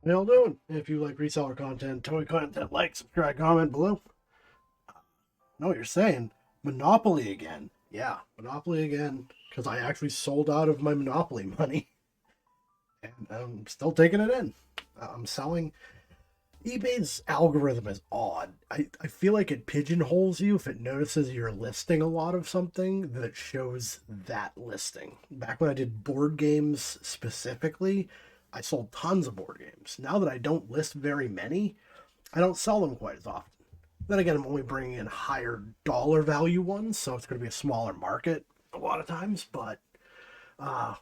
How y'all doing? If you like reseller content, toy content, like, subscribe, comment below. Know what you're saying? Monopoly again. Yeah, Monopoly again. Because I actually sold out of my Monopoly money. And I'm still taking it in. I'm selling. eBay's algorithm is odd. I feel like it pigeonholes you if it notices you're listing a lot of something, that it shows that listing. Back when I did board games specifically, I sold tons of board games. Now that I don't list very many, I don't sell them quite as often. Then again, I'm only bringing in higher dollar value ones, so it's going to be a smaller market a lot of times. But uh,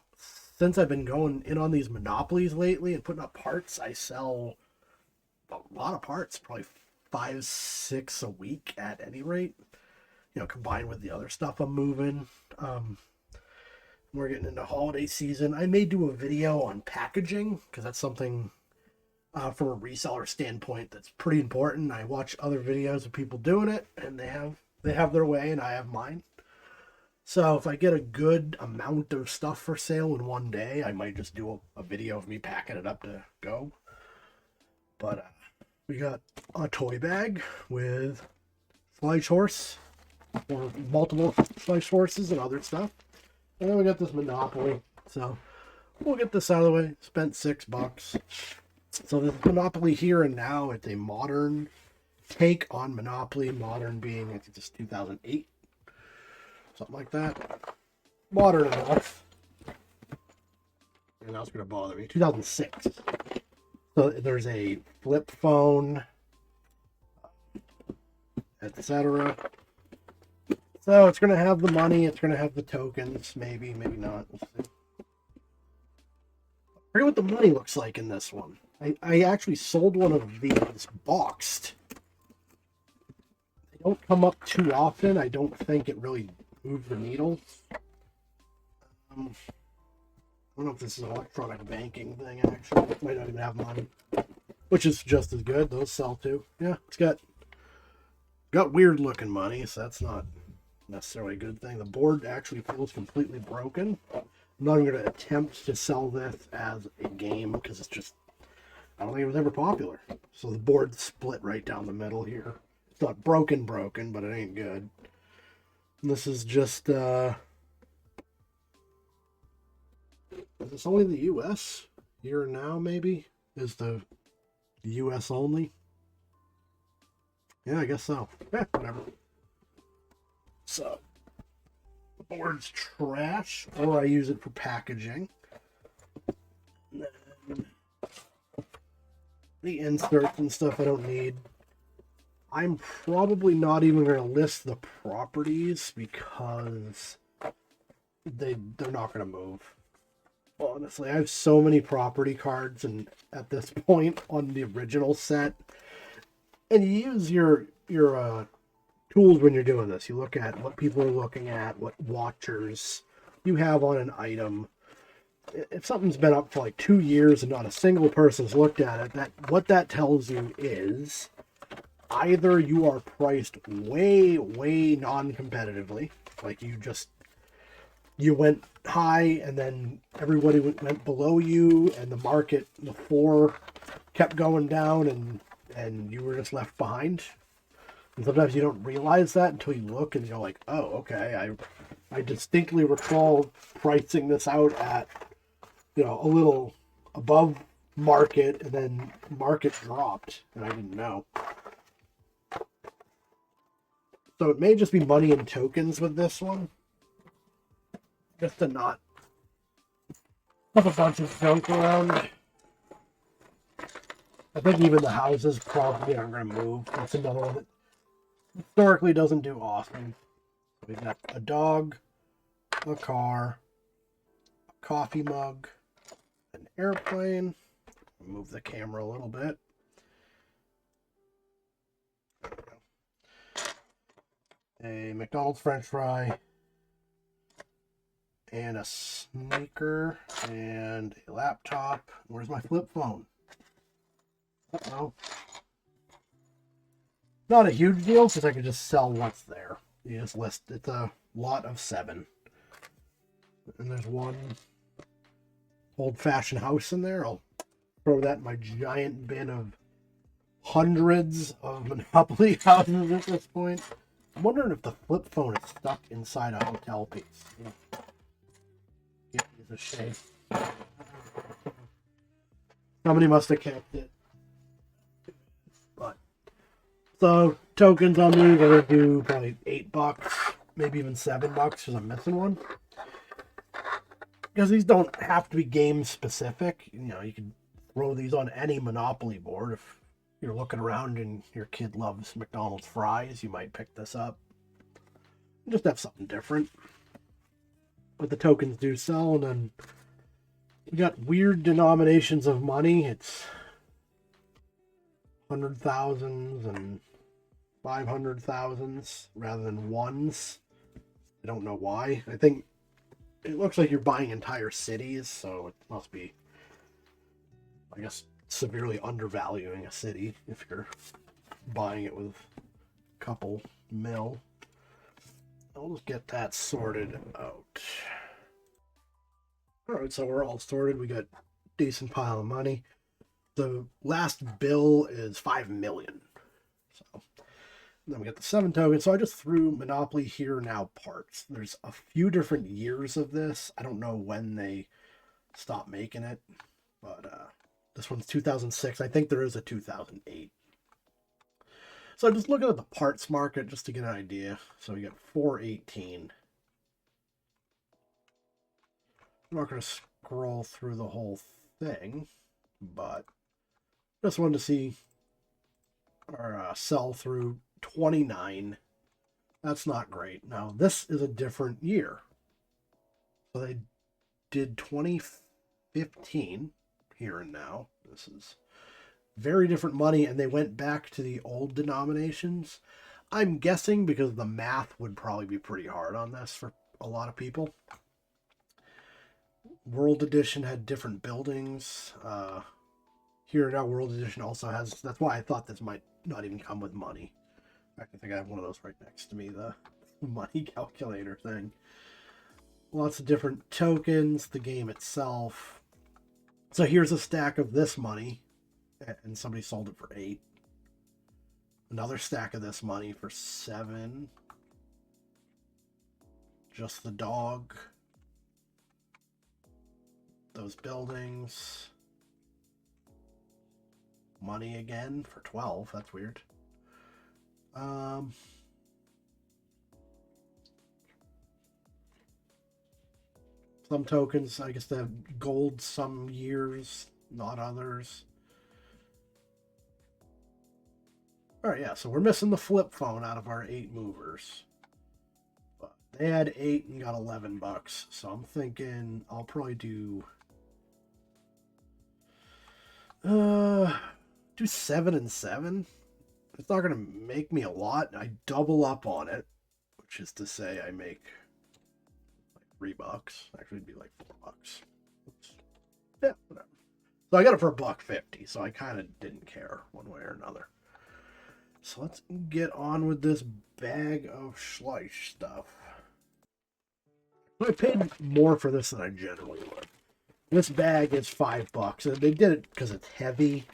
since I've been going in on these monopolies lately and putting up parts, I sell a lot of parts, probably 5, 6 a week at any rate. Combined with the other stuff I'm moving. We're getting into holiday season. I may do a video on packaging because that's something from a reseller standpoint that's pretty important. I watch other videos of people doing it, and they have their way, and I have mine. So if I get a good amount of stuff for sale in one day, I might just do a video of me packing it up to go. But we got a toy bag with Schleich horse, or multiple Schleich horses and other stuff. And then we got this Monopoly. So we'll get this out of the way. Spent $6. So this Monopoly Here and Now, it's a modern take on Monopoly. Modern being, I think it's 2008. Something like that. Modern enough. And that's going to bother me. 2006. So there's a flip phone, etc. So it's going to have the money. It's going to have the tokens. Maybe, maybe not. We'll see. I forget what the money looks like in this one. I actually sold one of these boxed. They don't come up too often. I don't think it really moves the needle. I don't know if this is an electronic banking thing, actually. It might not even have money. Which is just as good. Those sell too. Yeah, it's got weird looking money, so that's not necessarily a good thing. The board actually feels completely broken. I'm not even going to attempt to sell this as a game because it's just, I don't think it was ever popular. So the board's split right down the middle here. It's not broken, but it ain't good. And this is just, is this only the US? Here and Now, maybe? Is the US only? Yeah, I guess so. Whatever. So, the board's trash, or I use it for packaging. And then the inserts and stuff I don't need. I'm probably not even going to list the properties because they're not going to move. Honestly, I have so many property cards, and at this point on the original set, and you use your tools when you're doing this. You look at what people are looking at, what watchers you have on an item. If something's been up for like 2 years and not a single person's looked at it, what that tells you is either you are priced way, way non-competitively, like you went high and then everybody went below you, and the market, the floor kept going down, and you were just left behind. And sometimes you don't realize that until you look and you're like, oh, okay, I distinctly recall pricing this out at, a little above market, and then market dropped, and I didn't know. So it may just be money and tokens with this one. Just to not have a bunch of junk around. I think even the houses probably aren't going to move. That's another one that historically doesn't do often. We've got a dog, a car, a coffee mug, an airplane. Move the camera a little bit. A McDonald's French fry, and a sneaker, and a laptop. Where's my flip phone? Uh-oh. Not a huge deal because I could just sell what's there. You just list, it's a lot of 7. And there's one old-fashioned house in there. I'll throw that in my giant bin of hundreds of Monopoly houses at this point. I'm wondering if the flip phone is stuck inside a hotel piece. Yeah, it's a shame. Somebody must have kept it. But so tokens on these are gonna do probably $8, maybe even $7 because I'm missing one. Because these don't have to be game specific. You know, you can throw these on any Monopoly board. If you're looking around and your kid loves McDonald's fries, you might pick this up. Just have something different. But the tokens do sell, and then we got weird denominations of money. It's 100,000s and 500,000s rather than ones. I don't know why. I think it looks like you're buying entire cities, so it must be, I guess, severely undervaluing a city if you're buying it with a couple mil. I'll just get that sorted out. Alright, so we're all sorted. We got a decent pile of money. The last bill is 5 million. So then we got the 7 tokens. So I just threw Monopoly Here Now parts. There's a few different years of this. I don't know when they stopped making it, but this one's 2006. I think there is a 2008. So I'm just looking at the parts market just to get an idea. So we got 418. I'm not going to scroll through the whole thing, but just wanted to see our sell through 29. That's not great. Now, this is a different year. So they did 2015 Here and Now. This is very different money, and they went back to the old denominations. I'm guessing because the math would probably be pretty hard on this for a lot of people. World Edition had different buildings. Here Now World Edition also has, that's why I thought this might not even come with money. In fact, I think I have one of those right next to me, the money calculator thing. Lots of different tokens, the game itself. So here's a stack of this money, and somebody sold it for 8. Another stack of this money for 7. Just the dog. Those buildings. Money again for 12. That's weird. Some tokens, I guess they have gold some years, not others. Alright, yeah, so we're missing the flip phone out of our 8 movers. But they had 8 and got $11, so I'm thinking I'll probably do 7 and 7. It's not gonna make me a lot. I double up on it, which is to say I make like $3. Actually, it'd be like $4. Oops. Yeah, whatever. So I got it for $1.50, so I kind of didn't care one way or another. So let's get on with this bag of Schleich stuff. I paid more for this than I generally would. This bag is $5, and they did it because it's heavy,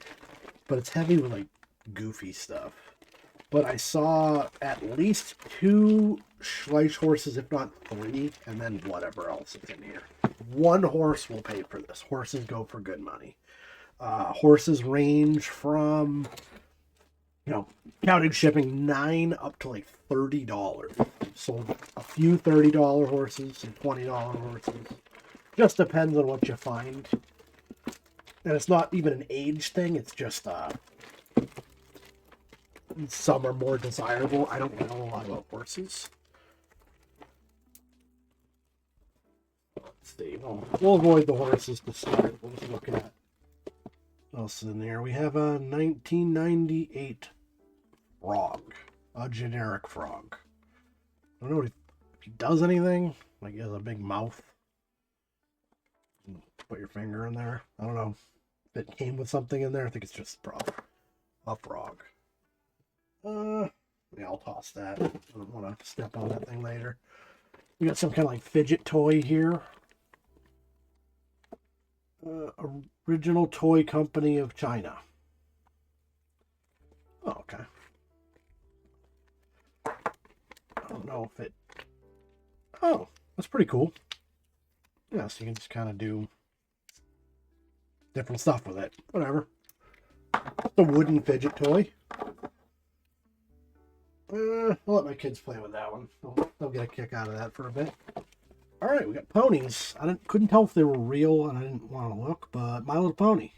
but it's heavy with like goofy stuff. But I saw at least 2 Schleich horses, if not 3, and then whatever else is in here. 1 horse will pay for this. Horses go for good money. Horses range from, you know, counting shipping, $9 up to like $30. Sold a few $30 horses and $20 horses. Just depends on what you find. And it's not even an age thing, it's just some are more desirable. I don't know a lot about horses. Let's see. We'll avoid the horses to start. We'll just look at what else is in there. We have a 1998 frog. A generic frog. I don't know if he does anything. Like he has a big mouth. Put your finger in there. I don't know if it came with something in there. I think it's just a frog. Yeah, I'll toss that. I don't want to step on that thing later. We got some kind of like fidget toy here. A Original Toy Company of China. Oh, okay. I don't know if it... Oh, that's pretty cool. Yeah, so you can just kind of do different stuff with it. Whatever. The wooden fidget toy. I'll let my kids play with that one. They'll get a kick out of that for a bit. All right, we got ponies. I couldn't tell if they were real, and I didn't want to look, but My Little Pony.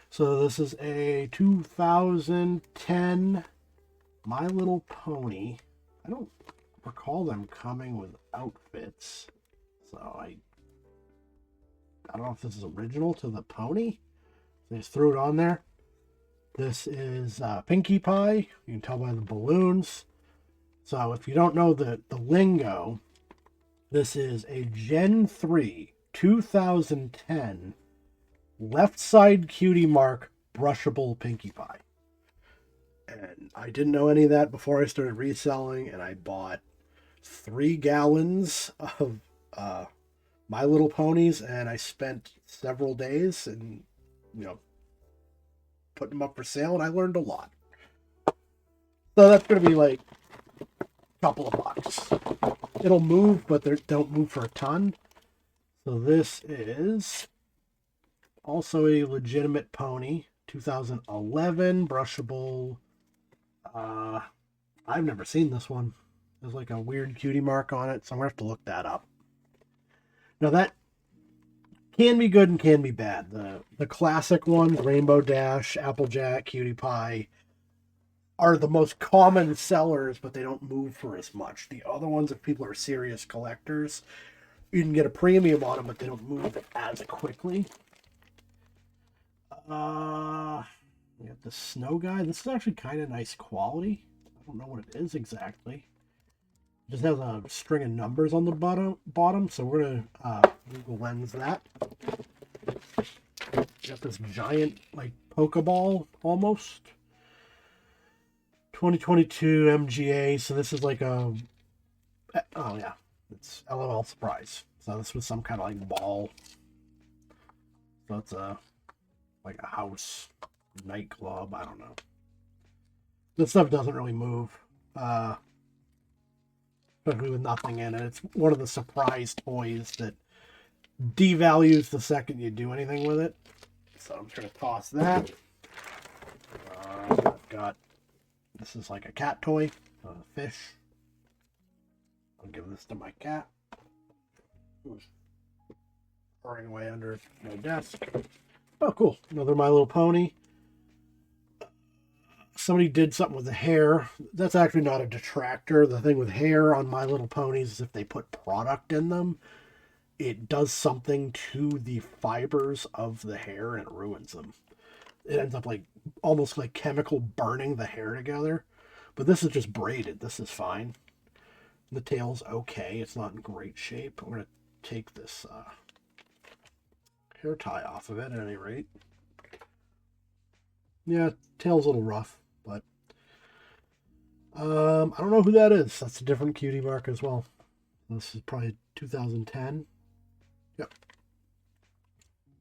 So this is a 2010 My Little Pony. I don't recall them coming with outfits, so I don't know if this is original to the pony. They just threw it on there. This is Pinkie Pie. You can tell by the balloons. So if you don't know the lingo, this is a Gen 3 2010 left side cutie mark brushable Pinkie Pie. And I didn't know any of that before I started reselling, and I bought 3 gallons of My Little Ponies, and I spent several days and, putting them up for sale, and I learned a lot. So that's going to be like a couple of bucks. It'll move, but they don't move for a ton. So this is also a legitimate pony, 2011 brushable. I've never seen this one. There's like a weird cutie mark on it, so I'm going to have to look that up. Now that can be good and can be bad. The classic ones, Rainbow Dash, Applejack, Cutie Pie, are the most common sellers, but they don't move for as much. The other ones, if people are serious collectors, you can get a premium on them, but they don't move as quickly. We got the Snow Guy. This is actually kind of nice quality. I don't know what it is exactly. It just has a string of numbers on the bottom, so we're going to Google Lens that. Got this giant, like, Pokeball, almost. 2022 MGA, so this is like a... Oh, yeah. It's LOL Surprise. So this was some kind of, like, ball. So it's like a house nightclub. I don't know. This stuff doesn't really move. Especially with nothing in it. It's one of the surprise toys that devalues the second you do anything with it. So I'm just going to toss that. I've got, this is like a cat toy, a fish. I'll give this to my cat, who's burrowing away under my desk. Oh, cool. Another My Little Pony. Somebody did something with the hair. That's actually not a detractor. The thing with hair on My Little Ponies is if they put product in them, it does something to the fibers of the hair and it ruins them. It ends up like almost like chemical burning the hair together. But this is just braided. This is fine. The tail's okay. It's not in great shape. I'm going to take this hair tie off of it at any rate. Yeah, tail's a little rough, but I don't know who that is. That's a different cutie mark as well. This is probably 2010. Yep.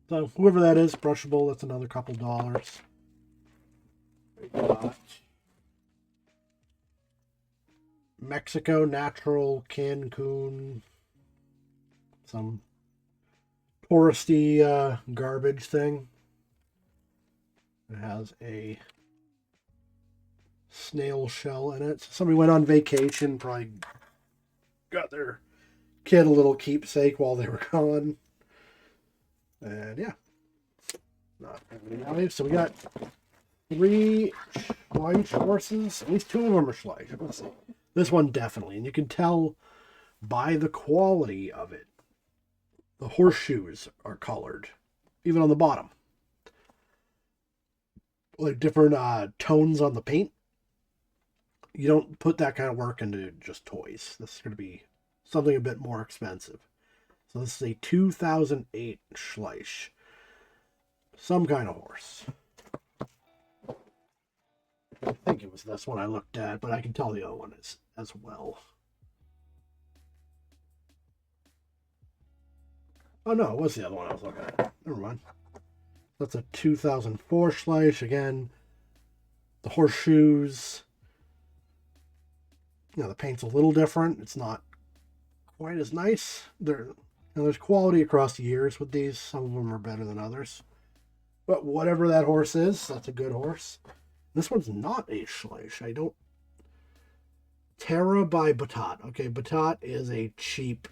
So whoever that is, brushable, that's another couple dollars. Mexico Natural Cancun. Some touristy garbage thing. It has a snail shell in it. So somebody went on vacation, probably got their kid a little keepsake while they were gone. And yeah. Not really nice. So we got 3 Schleich horses. At least 2 of them are Schleich. Let's see. This one definitely. And you can tell by the quality of it. The horseshoes are colored. Even on the bottom. Like different tones on the paint. You don't put that kind of work into just toys. This is going to be something a bit more expensive. So this is a 2008 Schleich. Some kind of horse. I think it was this one I looked at, but I can tell the other one is as well. Oh no, it was the other one I was looking at. Never mind. That's a 2004 Schleich. Again, the horseshoes. The paint's a little different. It's not quite as nice. There's quality across the years with these. Some of them are better than others. But whatever that horse is, that's a good horse. This one's not a Schleich. I don't... Terra by Batat. Okay, Batat is a cheap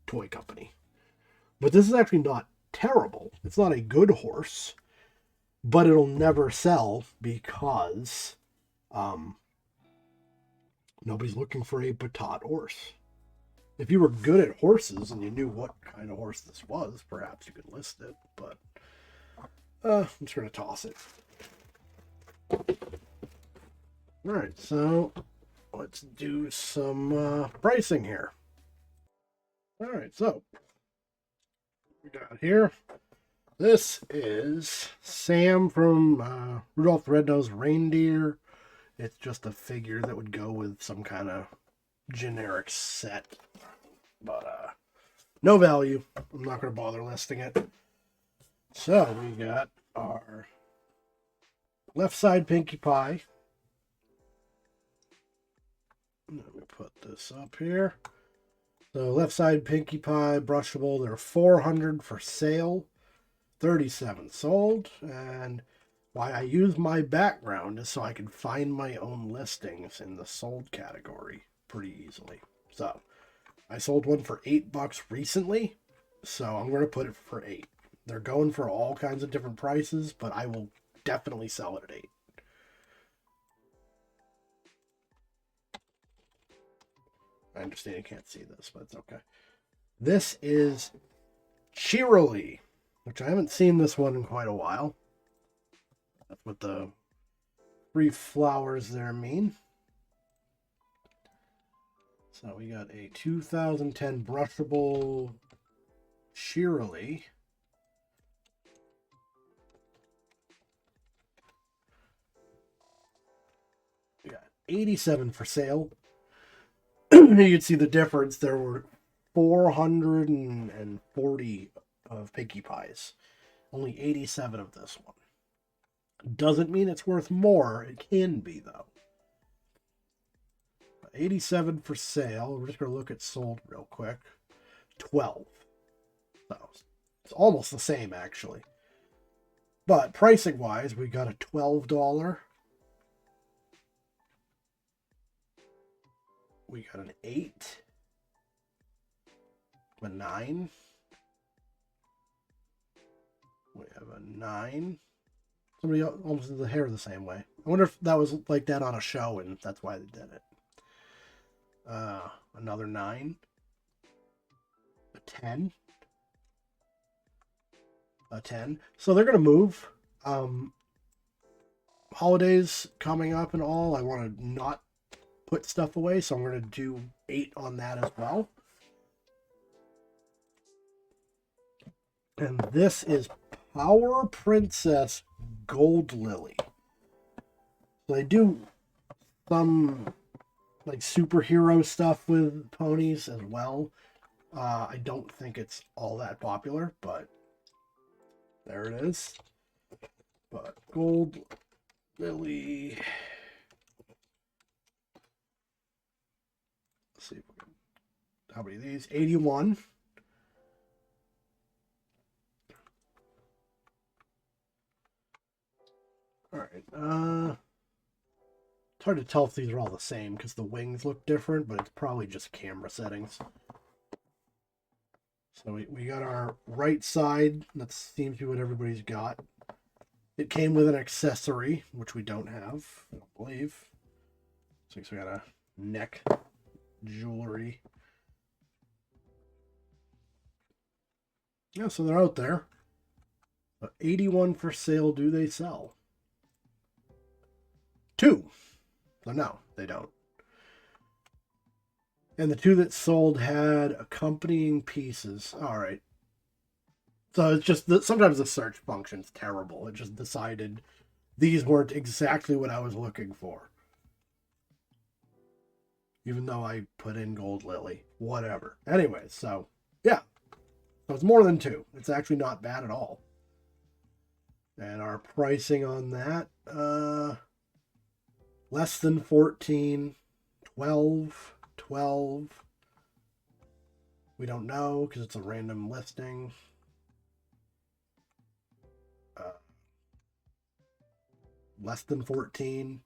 toy company. But this is actually not terrible. It's not a good horse, but it'll never sell because nobody's looking for a Batat horse. If you were good at horses and you knew what kind of horse this was, perhaps you could list it, but I'm just going to toss it. Alright, so let's do some pricing here. Alright, so we got here. This is Sam from Rudolph the Red-Nosed Reindeer. It's just a figure that would go with some kind of generic set. But no value. I'm not going to bother listing it. So we got our left side Pinkie Pie. Let me put this up here. So left side Pinkie Pie brushable. They're $400 for sale, $37 sold. And why I use my background is so I can find my own listings in the sold category pretty easily. So I sold one for $8 recently, so I'm going to put it for $8. They're going for all kinds of different prices, but I will definitely sell it at $8. I understand you can't see this, but it's okay. This is Cheerily, which I haven't seen this one in quite a while. That's what the 3 flowers there mean. So we got a 2010 brushable Cheerily. We got 87 for sale. You can see the difference. There were 440 of Pinkie Pies. Only 87 of this one. Doesn't mean it's worth more. It can be, though. 87 for sale. We're just going to look at sold real quick. 12. So it's almost the same, actually. But pricing-wise, we got a $12. We got an 8. A 9. We have a 9. Somebody almost did the hair the same way. I wonder if that was like that on a show and that's why they did it. Another 9. A 10. A 10. So they're going to move. Holidays coming up and all. I want to not put stuff away, so I'm going to do 8 on that as well. And this is Power Princess Gold Lily. So they do some like superhero stuff with ponies as well. I don't think it's all that popular, but there it is. But Gold Lily. Let's see if we can, how many of these? 81. All right. It's hard to tell if these are all the same because the wings look different, but it's probably just camera settings. So we got our right side. That seems to be what everybody's got. It came with an accessory, which we don't have, I don't believe. So we got a neck jewelry. Yeah, so they're out there. But 81 for sale. Do they sell? 2. So no, they don't. And the 2 that sold had accompanying pieces. All right. So it's just that sometimes the search function's terrible. It just decided these weren't exactly what I was looking for. Even though I put in Gold Lily. Whatever. Anyway, so yeah. So it's more than 2. It's actually not bad at all. And our pricing on that, less than 14, 12, 12. We don't know because it's a random listing. Less than 14.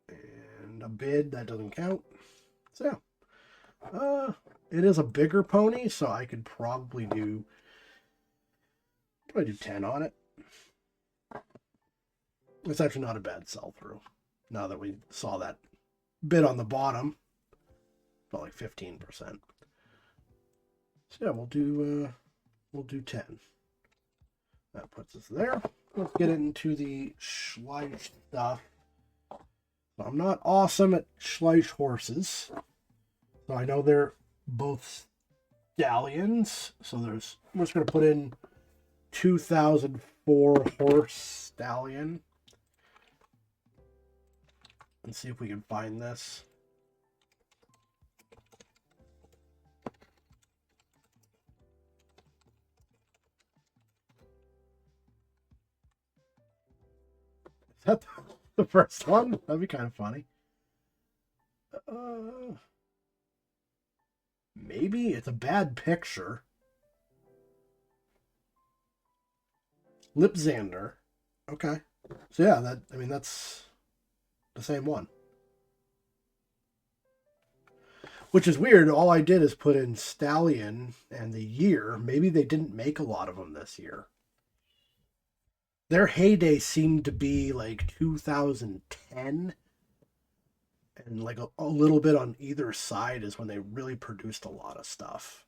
And a bid, that doesn't count. So yeah. It is a bigger pony, so I could probably do 10 on it. It's actually not a bad sell through. Now that we saw that bid on the bottom, about like 15%. So yeah, we'll do 10. That puts us there. Let's get into the Schleich stuff. So I'm not awesome at Schleich horses. So I know they're both stallions. So we're just going to put in 2004 horse stallion. And see if we can find this. Is that the first one? That'd be kind of funny. Maybe it's a bad picture. Lipxander. Okay. So yeah, that's the same one. Which is weird. All I did is put in stallion and the year. Maybe they didn't make a lot of them this year. Their heyday seemed to be like 2010. And like a little bit on either side is when they really produced a lot of stuff.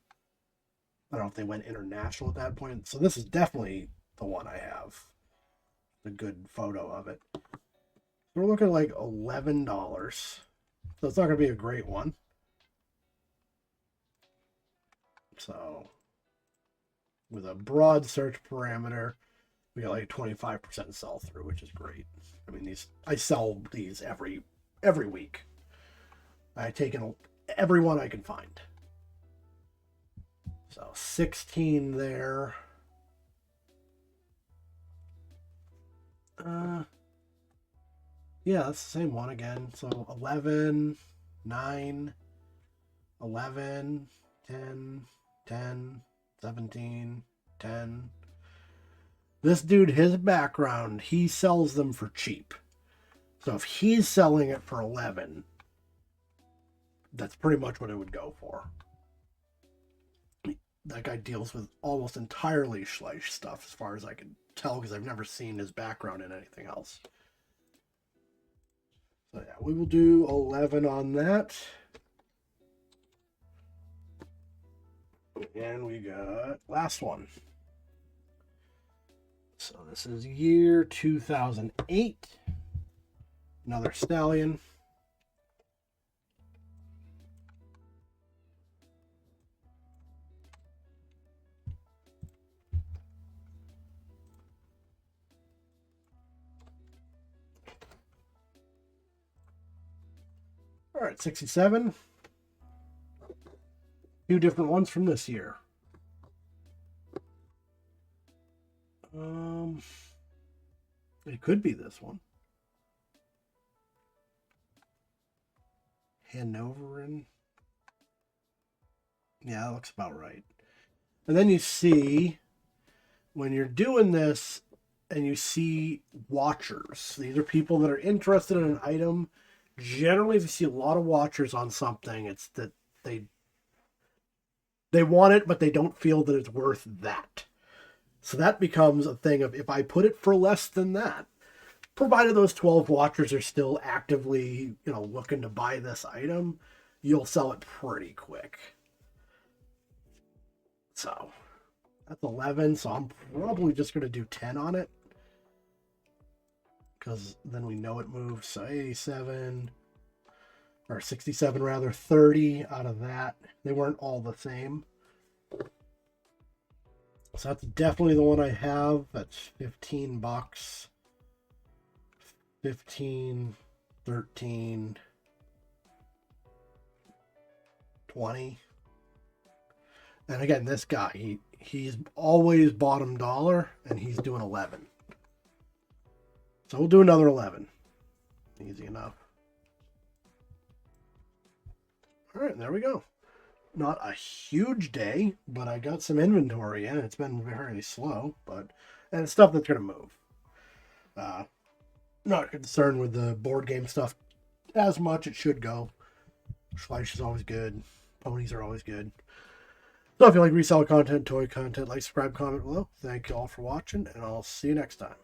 I don't know if they went international at that point. So this is definitely the one I have. A good photo of it. We're looking at like $11. So it's not going to be a great one. So with a broad search parameter, we got like 25% sell through, which is great. I mean, I sell these every week. I take in every one I can find. So 16 there. Yeah, that's the same one again. So 11, 9, 11, 10, 10, 17, 10. This dude, his background, he sells them for cheap. So if he's selling it for 11, that's pretty much what it would go for. That guy deals with almost entirely Schleich stuff, as far as I can tell, because I've never seen his background in anything else. So yeah, we will do 11 on that. And we got last one. So this is year 2008. Another stallion. All right, 67. Two different ones from this year. It could be this one. Hanoveran. Yeah, that looks about right. And then you see, when you're doing this and you see watchers, these are people that are interested in an item. Generally, if you see a lot of watchers on something, it's that they want it, but they don't feel that it's worth that. So that becomes a thing of, if I put it for less than that, provided those 12 watchers are still actively, looking to buy this item, you'll sell it pretty quick. So that's 11. So I'm probably just going to do 10 on it, because then we know it moves. So 87, or 67 rather, 30 out of that. They weren't all the same. So that's definitely the one I have. That's $15. 15, 13, 20. And again, this guy, He's always bottom dollar, and he's doing 11. So we'll do another 11. Easy enough. All right, there we go. Not a huge day, but I got some inventory in. It's been very slow, and it's stuff that's going to move. Not concerned with the board game stuff as much. It should go. Schleich is always good. Ponies are always good. So if you like reseller content, toy content, like, subscribe, comment below. Thank you all for watching, and I'll see you next time.